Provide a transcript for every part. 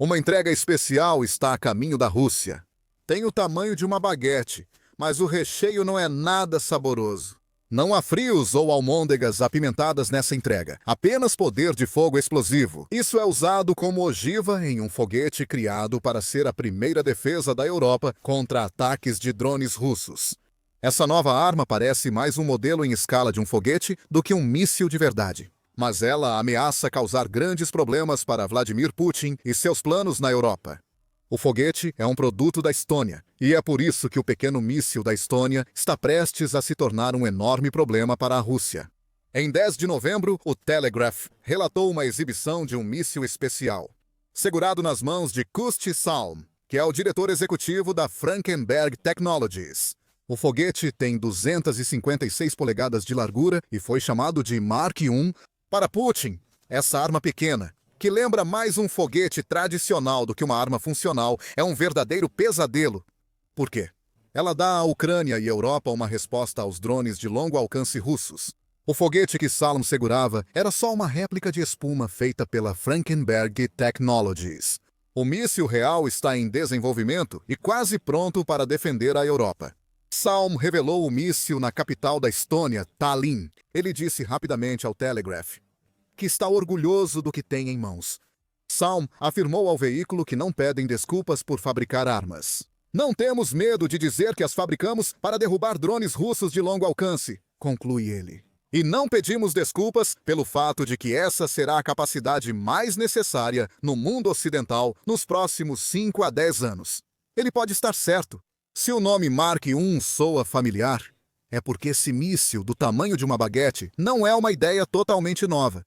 Uma entrega especial está a caminho da Rússia. Tem o tamanho de uma baguete, mas o recheio não é nada saboroso. Não há frios ou almôndegas apimentadas nessa entrega, apenas poder de fogo explosivo. Isso é usado como ogiva em um foguete criado para ser a primeira defesa da Europa contra ataques de drones russos. Essa nova arma parece mais um modelo em escala de um foguete do que um míssil de verdade. Mas ela ameaça causar grandes problemas para Vladimir Putin e seus planos na Europa. O foguete é um produto da Estônia, e é por isso que o pequeno míssil da Estônia está prestes a se tornar um enorme problema para a Rússia. Em 10 de novembro, o Telegraph relatou uma exibição de um míssil especial, segurado nas mãos de Kust Salm, que é o diretor executivo da Frankenberg Technologies. O foguete tem 256 polegadas de largura e foi chamado de Mark I. Para Putin, essa arma pequena, que lembra mais um foguete tradicional do que uma arma funcional, é um verdadeiro pesadelo. Por quê? Ela dá à Ucrânia e Europa uma resposta aos drones de longo alcance russos. O foguete que Salom segurava era só uma réplica de espuma feita pela Frankenberg Technologies. O míssil real está em desenvolvimento e quase pronto para defender a Europa. Salm revelou o míssil na capital da Estônia, Tallinn. Ele disse rapidamente ao Telegraph que está orgulhoso do que tem em mãos. Salm afirmou ao veículo que não pedem desculpas por fabricar armas. Não temos medo de dizer que as fabricamos para derrubar drones russos de longo alcance, conclui ele. E não pedimos desculpas pelo fato de que essa será a capacidade mais necessária no mundo ocidental nos próximos 5 a 10 anos. Ele pode estar certo. Se o nome Mark I soa familiar, é porque esse míssil do tamanho de uma baguete não é uma ideia totalmente nova.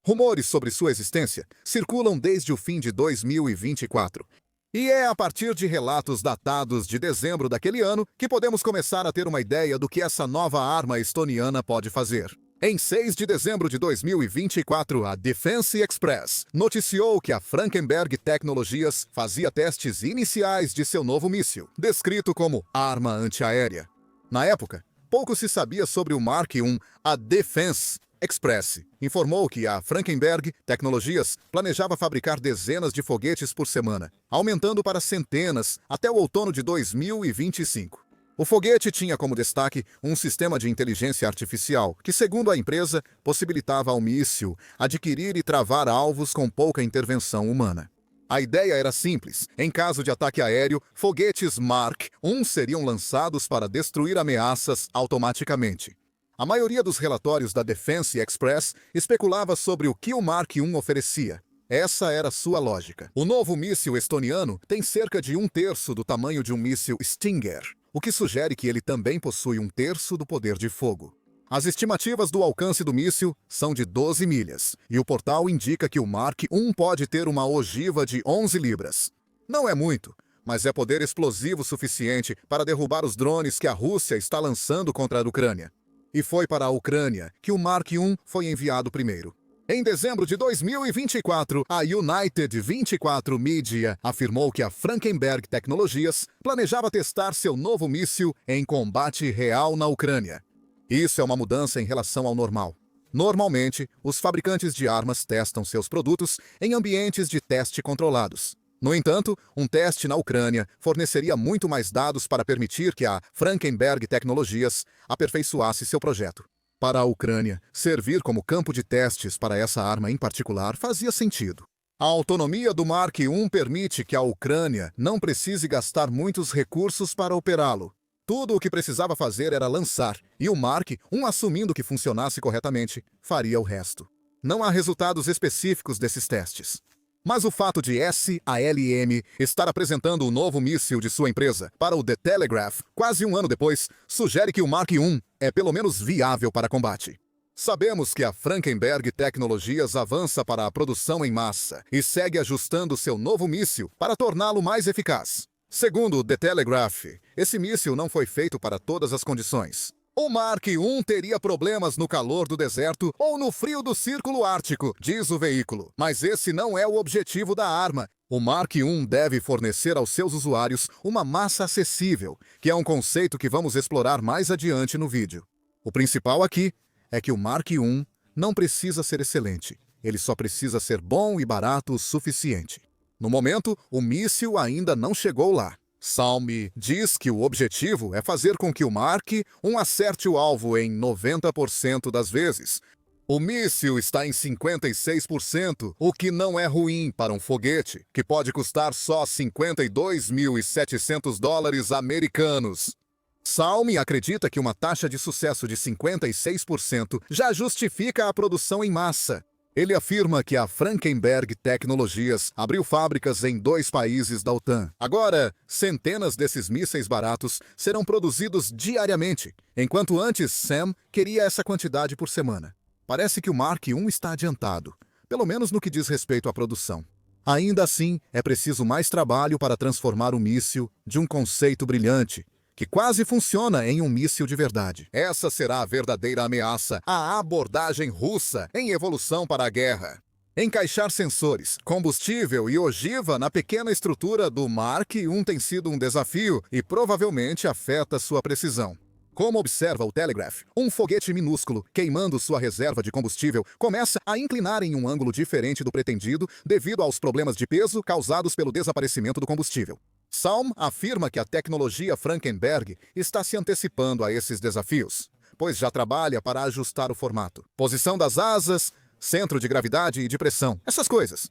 Rumores sobre sua existência circulam desde o fim de 2024. E é a partir de relatos datados de dezembro daquele ano que podemos começar a ter uma ideia do que essa nova arma estoniana pode fazer. Em 6 de dezembro de 2024, a Defense Express noticiou que a Frankenberg Technologies fazia testes iniciais de seu novo míssil, descrito como arma antiaérea. Na época, pouco se sabia sobre o Mark I. A Defense Express informou que a Frankenberg Technologies planejava fabricar dezenas de foguetes por semana, aumentando para centenas até o outono de 2025. O foguete tinha como destaque um sistema de inteligência artificial que, segundo a empresa, possibilitava ao míssil adquirir e travar alvos com pouca intervenção humana. A ideia era simples. Em caso de ataque aéreo, foguetes Mark I seriam lançados para destruir ameaças automaticamente. A maioria dos relatórios da Defense Express especulava sobre o que o Mark I oferecia. Essa era sua lógica. O novo míssil estoniano tem cerca de 1/3 do tamanho de um míssil Stinger, o que sugere que ele também possui 1/3 do poder de fogo. As estimativas do alcance do míssil são de 12 milhas, e o portal indica que o Mark I pode ter uma ogiva de 11 libras. Não é muito, mas é poder explosivo suficiente para derrubar os drones que a Rússia está lançando contra a Ucrânia. E foi para a Ucrânia que o Mark I foi enviado primeiro. Em dezembro de 2024, a United 24 Media afirmou que a Frankenberg Technologies planejava testar seu novo míssil em combate real na Ucrânia. Isso é uma mudança em relação ao normal. Normalmente, os fabricantes de armas testam seus produtos em ambientes de teste controlados. No entanto, um teste na Ucrânia forneceria muito mais dados para permitir que a Frankenberg Technologies aperfeiçoasse seu projeto. Para a Ucrânia, servir como campo de testes para essa arma em particular fazia sentido. A autonomia do Mark I permite que a Ucrânia não precise gastar muitos recursos para operá-lo. Tudo o que precisava fazer era lançar, e o Mark I, assumindo que funcionasse corretamente, faria o resto. Não há resultados específicos desses testes. Mas o fato de SALM estar apresentando o novo míssil de sua empresa para o The Telegraph quase um ano depois, sugere que o Mark I é pelo menos viável para combate. Sabemos que a Frankenberg Technologies avança para a produção em massa e segue ajustando seu novo míssil para torná-lo mais eficaz. Segundo o The Telegraph, esse míssil não foi feito para todas as condições. O Mark I teria problemas no calor do deserto ou no frio do Círculo Ártico, diz o veículo. Mas esse não é o objetivo da arma. O Mark I deve fornecer aos seus usuários uma massa acessível, que é um conceito que vamos explorar mais adiante no vídeo. O principal aqui é que o Mark I não precisa ser excelente. Ele só precisa ser bom e barato o suficiente. No momento, o míssil ainda não chegou lá. Salm diz que o objetivo é fazer com que o Mark I acerte o alvo em 90% das vezes. O míssil está em 56%, o que não é ruim para um foguete, que pode custar só 52.700 dólares americanos. Salm acredita que uma taxa de sucesso de 56% já justifica a produção em massa. Ele afirma que a Frankenberg Technologies abriu fábricas em 2 países da OTAN. Agora, centenas desses mísseis baratos serão produzidos diariamente, enquanto antes Sam queria essa quantidade por semana. Parece que o Mark I está adiantado, pelo menos no que diz respeito à produção. Ainda assim, é preciso mais trabalho para transformar o míssil de um conceito brilhante, que quase funciona em um míssil de verdade. Essa será a verdadeira ameaça, a abordagem russa em evolução para a guerra. Encaixar sensores, combustível e ogiva na pequena estrutura do Mark I tem sido um desafio e provavelmente afeta sua precisão. Como observa o Telegraph, um foguete minúsculo, queimando sua reserva de combustível, começa a inclinar em um ângulo diferente do pretendido devido aos problemas de peso causados pelo desaparecimento do combustível. Salm afirma que a tecnologia Frankenberg está se antecipando a esses desafios, pois já trabalha para ajustar o formato, posição das asas, centro de gravidade e de pressão, essas coisas.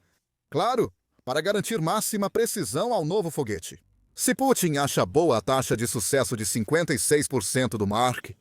Claro, para garantir máxima precisão ao novo foguete. Se Putin acha boa a taxa de sucesso de 56% do Mark I,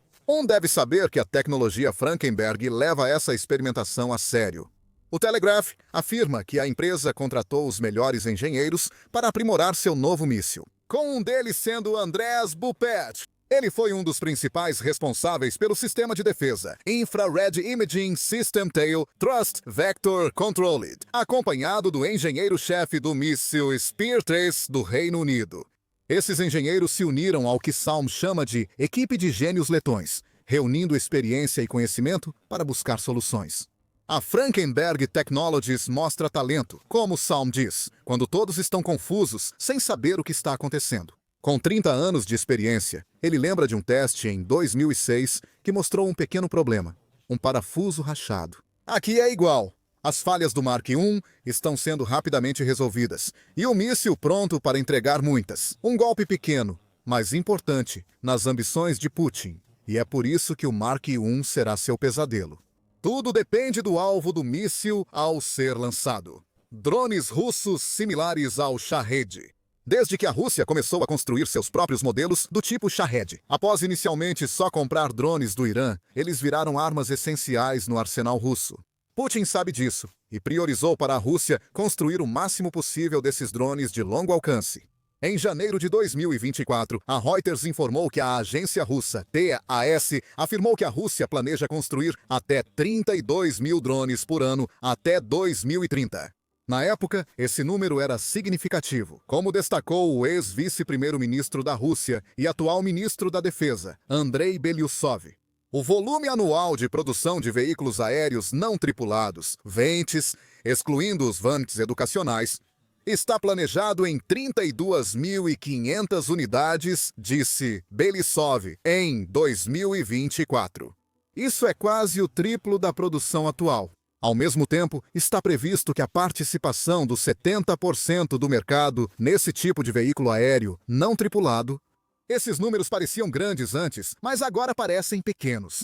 deve saber que a tecnologia Frankenberg leva essa experimentação a sério. O Telegraph afirma que a empresa contratou os melhores engenheiros para aprimorar seu novo míssil, com um deles sendo Andreas Buppert. Ele foi um dos principais responsáveis pelo sistema de defesa Infrared Imaging System Tail Thrust Vector Controlled, acompanhado do engenheiro-chefe do míssil Spear 3 do Reino Unido. Esses engenheiros se uniram ao que Salm chama de equipe de gênios letões, reunindo experiência e conhecimento para buscar soluções. A Frankenberg Technologies mostra talento, como Salm diz, quando todos estão confusos, sem saber o que está acontecendo. Com 30 anos de experiência, ele lembra de um teste em 2006 que mostrou um pequeno problema, um parafuso rachado. Aqui é igual. As falhas do Mark I estão sendo rapidamente resolvidas, e o míssil pronto para entregar muitas. Um golpe pequeno, mas importante, nas ambições de Putin, e é por isso que o Mark I será seu pesadelo. Tudo depende do alvo do míssil ao ser lançado. Drones russos similares ao Shahed. Desde que a Rússia começou a construir seus próprios modelos do tipo Shahed, após inicialmente só comprar drones do Irã, eles viraram armas essenciais no arsenal russo. Putin sabe disso e priorizou para a Rússia construir o máximo possível desses drones de longo alcance. Em janeiro de 2024, a Reuters informou que a agência russa TAS afirmou que a Rússia planeja construir até 32 mil drones por ano até 2030. Na época, esse número era significativo, como destacou o ex-vice-primeiro-ministro da Rússia e atual ministro da Defesa, Andrei Belyusov. O volume anual de produção de veículos aéreos não tripulados, VANTs, excluindo os VANTs educacionais, está planejado em 32.500 unidades, disse Belyusov, em 2024. Isso é quase o triplo da produção atual. Ao mesmo tempo, está previsto que a participação dos 70% do mercado nesse tipo de veículo aéreo não tripulado. Esses números pareciam grandes antes, mas agora parecem pequenos.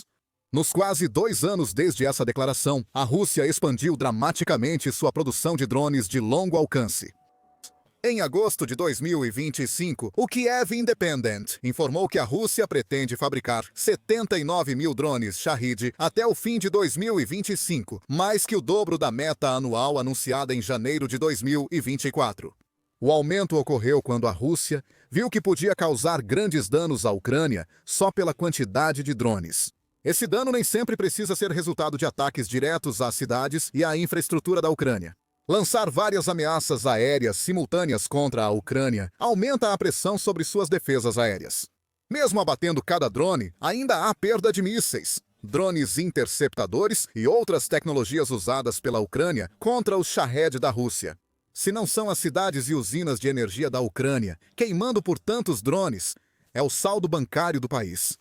Nos quase 2 anos desde essa declaração, a Rússia expandiu dramaticamente sua produção de drones de longo alcance. Em agosto de 2025, o Kiev Independent informou que a Rússia pretende fabricar 79 mil drones Shahed até o fim de 2025, mais que o dobro da meta anual anunciada em janeiro de 2024. O aumento ocorreu quando a Rússia viu que podia causar grandes danos à Ucrânia só pela quantidade de drones. Esse dano nem sempre precisa ser resultado de ataques diretos às cidades e à infraestrutura da Ucrânia. Lançar várias ameaças aéreas simultâneas contra a Ucrânia aumenta a pressão sobre suas defesas aéreas. Mesmo abatendo cada drone, ainda há perda de mísseis, drones interceptadores e outras tecnologias usadas pela Ucrânia contra os Shahed da Rússia. Se não são as cidades e usinas de energia da Ucrânia queimando por tantos drones, é o saldo bancário do país.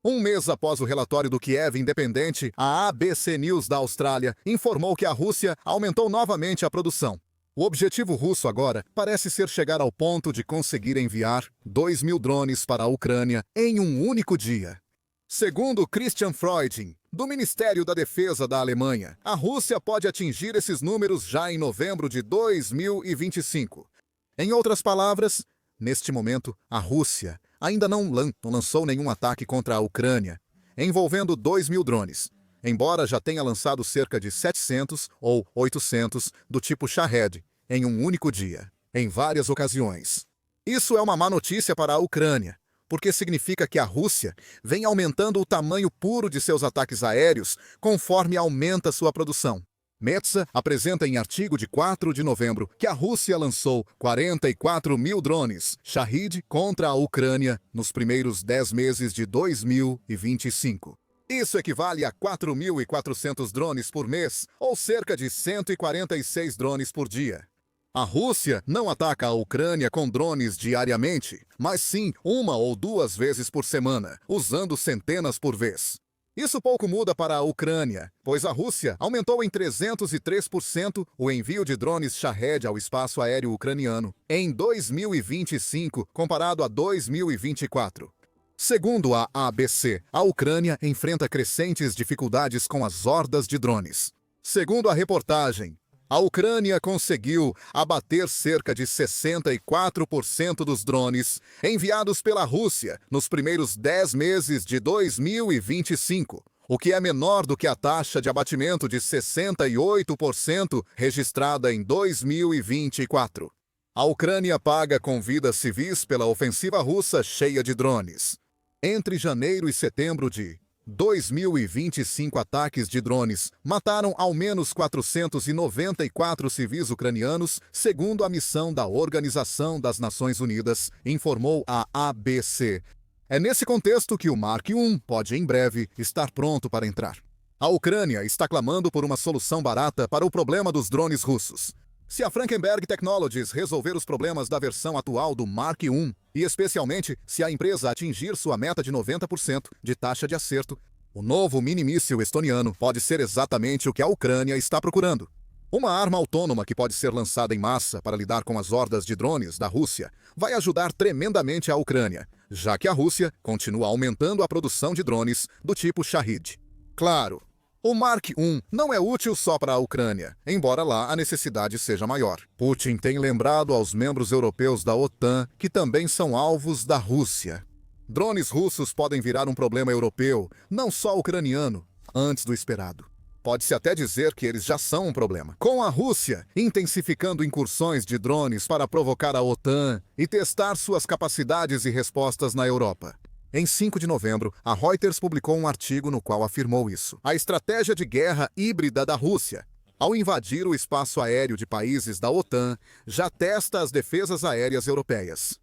Um mês após o relatório do Kiev Independente, a ABC News da Austrália informou que a Rússia aumentou novamente a produção. O objetivo russo agora parece ser chegar ao ponto de conseguir enviar 2.000 drones para a Ucrânia em um único dia. Segundo Christian Freuding, do Ministério da Defesa da Alemanha, a Rússia pode atingir esses números já em novembro de 2025. Em outras palavras, neste momento, a Rússia ainda não lançou nenhum ataque contra a Ucrânia, envolvendo 2.000 drones, embora já tenha lançado cerca de 700 ou 800 do tipo Shahed em um único dia, em várias ocasiões. Isso é uma má notícia para a Ucrânia, porque significa que a Rússia vem aumentando o tamanho puro de seus ataques aéreos conforme aumenta sua produção. Metsa apresenta em artigo de 4 de novembro que a Rússia lançou 44.000 drones Shahed contra a Ucrânia nos primeiros 10 meses de 2025. Isso equivale a 4.400 drones por mês, ou cerca de 146 drones por dia. A Rússia não ataca a Ucrânia com drones diariamente, mas sim 1 ou 2 vezes por semana, usando centenas por vez. Isso pouco muda para a Ucrânia, pois a Rússia aumentou em 303% o envio de drones Shahed ao espaço aéreo ucraniano em 2025, comparado a 2024. Segundo a ABC, a Ucrânia enfrenta crescentes dificuldades com as hordas de drones. Segundo a reportagem, a Ucrânia conseguiu abater cerca de 64% dos drones enviados pela Rússia nos primeiros 10 meses de 2025, o que é menor do que a taxa de abatimento de 68% registrada em 2024. A Ucrânia paga com vidas civis pela ofensiva russa cheia de drones. Entre janeiro e setembro de 2025, ataques de drones mataram ao menos 494 civis ucranianos, segundo a missão da Organização das Nações Unidas, informou a ABC. É nesse contexto que o Mark I pode, em breve, estar pronto para entrar. A Ucrânia está clamando por uma solução barata para o problema dos drones russos. Se a Frankenberg Technologies resolver os problemas da versão atual do Mark I, e especialmente se a empresa atingir sua meta de 90% de taxa de acerto, o novo mini-míssil estoniano pode ser exatamente o que a Ucrânia está procurando. Uma arma autônoma que pode ser lançada em massa para lidar com as hordas de drones da Rússia vai ajudar tremendamente a Ucrânia, já que a Rússia continua aumentando a produção de drones do tipo Shahed. Claro, o Mark I não é útil só para a Ucrânia, embora lá a necessidade seja maior. Putin tem lembrado aos membros europeus da OTAN que também são alvos da Rússia. Drones russos podem virar um problema europeu, não só ucraniano, antes do esperado. Pode-se até dizer que eles já são um problema. Com a Rússia intensificando incursões de drones para provocar a OTAN e testar suas capacidades e respostas na Europa. Em 5 de novembro, a Reuters publicou um artigo no qual afirmou isso. A estratégia de guerra híbrida da Rússia, ao invadir o espaço aéreo de países da OTAN, já testa as defesas aéreas europeias.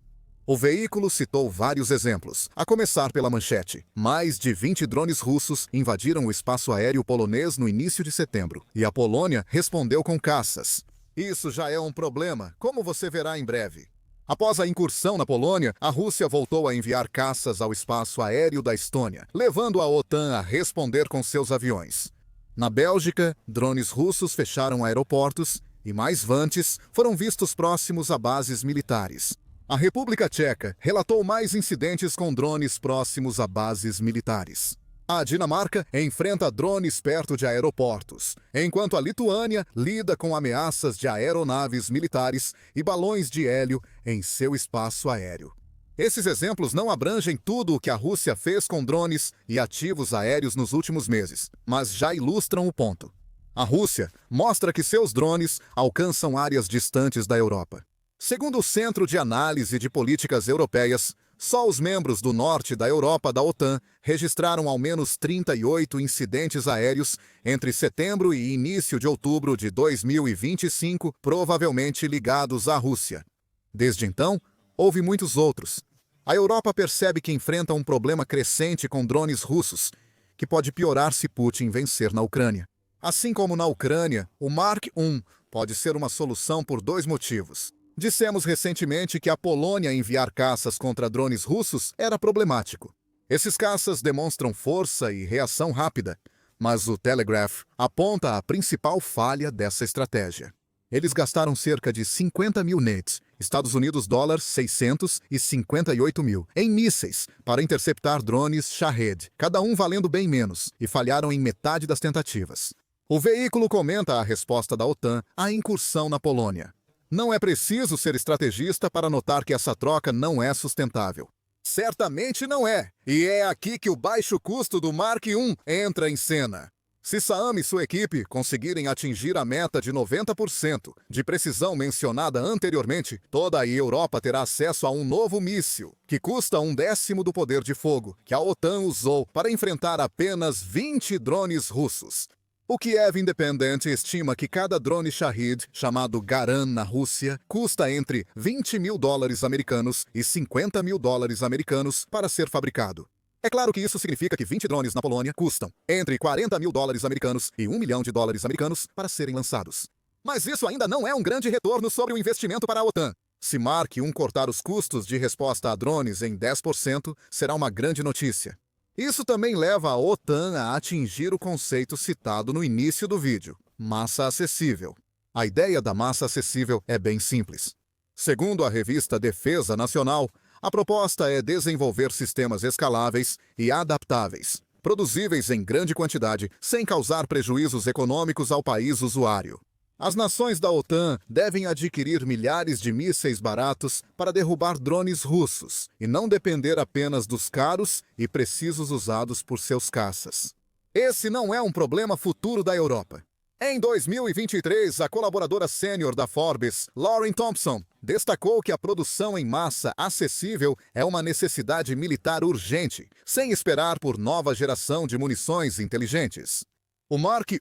O veículo citou vários exemplos, a começar pela manchete. Mais de 20 drones russos invadiram o espaço aéreo polonês no início de setembro, e a Polônia respondeu com caças. Isso já é um problema, como você verá em breve. Após a incursão na Polônia, a Rússia voltou a enviar caças ao espaço aéreo da Estônia, levando a OTAN a responder com seus aviões. Na Bélgica, drones russos fecharam aeroportos e mais vantes foram vistos próximos a bases militares. A República Tcheca relatou mais incidentes com drones próximos a bases militares. A Dinamarca enfrenta drones perto de aeroportos, enquanto a Lituânia lida com ameaças de aeronaves militares e balões de hélio em seu espaço aéreo. Esses exemplos não abrangem tudo o que a Rússia fez com drones e ativos aéreos nos últimos meses, mas já ilustram o ponto. A Rússia mostra que seus drones alcançam áreas distantes da Europa. Segundo o Centro de Análise de Políticas Europeias, só os membros do norte da Europa da OTAN registraram ao menos 38 incidentes aéreos entre setembro e início de outubro de 2025, provavelmente ligados à Rússia. Desde então, houve muitos outros. A Europa percebe que enfrenta um problema crescente com drones russos, que pode piorar se Putin vencer na Ucrânia. Assim como na Ucrânia, o Mark I pode ser uma solução por 2 motivos. Dissemos recentemente que a Polônia enviar caças contra drones russos era problemático. Esses caças demonstram força e reação rápida, mas o Telegraph aponta a principal falha dessa estratégia. Eles gastaram cerca de 50 mil nets, Estados Unidos dólares 658 mil, em mísseis para interceptar drones Shahed, cada um valendo bem menos, e falharam em metade das tentativas. O veículo comenta a resposta da OTAN à incursão na Polônia. Não é preciso ser estrategista para notar que essa troca não é sustentável. Certamente não é, e é aqui que o baixo custo do Mark I entra em cena. Se Saam e sua equipe conseguirem atingir a meta de 90% de precisão mencionada anteriormente, toda a Europa terá acesso a um novo míssil, que custa 1/10 do poder de fogo que a OTAN usou para enfrentar apenas 20 drones russos. O Kiev Independent estima que cada drone Shahed, chamado Garan na Rússia, custa entre 20 mil dólares americanos e 50 mil dólares americanos para ser fabricado. É claro que isso significa que 20 drones na Polônia custam entre 40 mil dólares americanos e 1 milhão de dólares americanos para serem lançados. Mas isso ainda não é um grande retorno sobre o investimento para a OTAN. Se Mark I cortar os custos de resposta a drones em 10%, será uma grande notícia. Isso também leva a OTAN a atingir o conceito citado no início do vídeo, massa acessível. A ideia da massa acessível é bem simples. Segundo a revista Defesa Nacional, a proposta é desenvolver sistemas escaláveis e adaptáveis, produzíveis em grande quantidade, sem causar prejuízos econômicos ao país usuário. As nações da OTAN devem adquirir milhares de mísseis baratos para derrubar drones russos e não depender apenas dos caros e precisos usados por seus caças. Esse não é um problema futuro da Europa. Em 2023, a colaboradora sênior da Forbes, Lauren Thompson, destacou que a produção em massa acessível é uma necessidade militar urgente, sem esperar por nova geração de munições inteligentes. O Mark I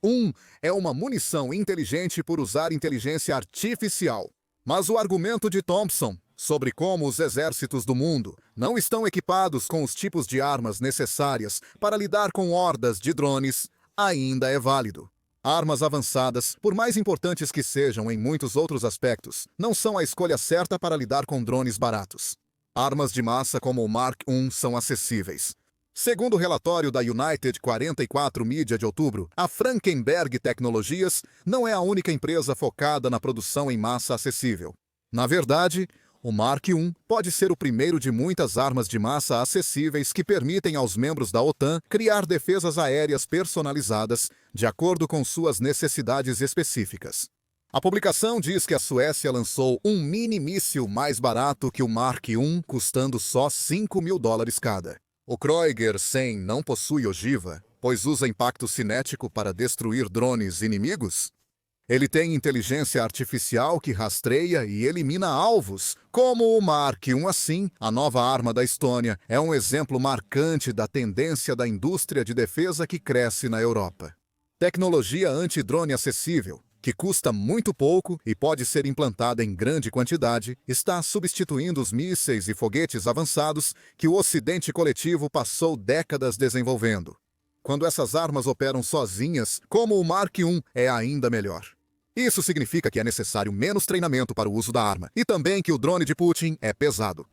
é uma munição inteligente por usar inteligência artificial. Mas o argumento de Thompson sobre como os exércitos do mundo não estão equipados com os tipos de armas necessárias para lidar com hordas de drones ainda é válido. Armas avançadas, por mais importantes que sejam em muitos outros aspectos, não são a escolha certa para lidar com drones baratos. Armas de massa como o Mark I são acessíveis. Segundo o relatório da United 44 Media de outubro, a Frankenberg Tecnologias não é a única empresa focada na produção em massa acessível. Na verdade, o Mark I pode ser o primeiro de muitas armas de massa acessíveis que permitem aos membros da OTAN criar defesas aéreas personalizadas de acordo com suas necessidades específicas. A publicação diz que a Suécia lançou um mini-míssil mais barato que o Mark I, custando só 5 mil dólares cada. O Kreuger 100 não possui ogiva, pois usa impacto cinético para destruir drones inimigos? Ele tem inteligência artificial que rastreia e elimina alvos, como o Mark I. Assim, a nova arma da Estônia é um exemplo marcante da tendência da indústria de defesa que cresce na Europa. Tecnologia anti-drone acessível, que custa muito pouco e pode ser implantada em grande quantidade, está substituindo os mísseis e foguetes avançados que o Ocidente coletivo passou décadas desenvolvendo. Quando essas armas operam sozinhas, como o Mark I, é ainda melhor. Isso significa que é necessário menos treinamento para o uso da arma, e também que o drone de Putin é pesado.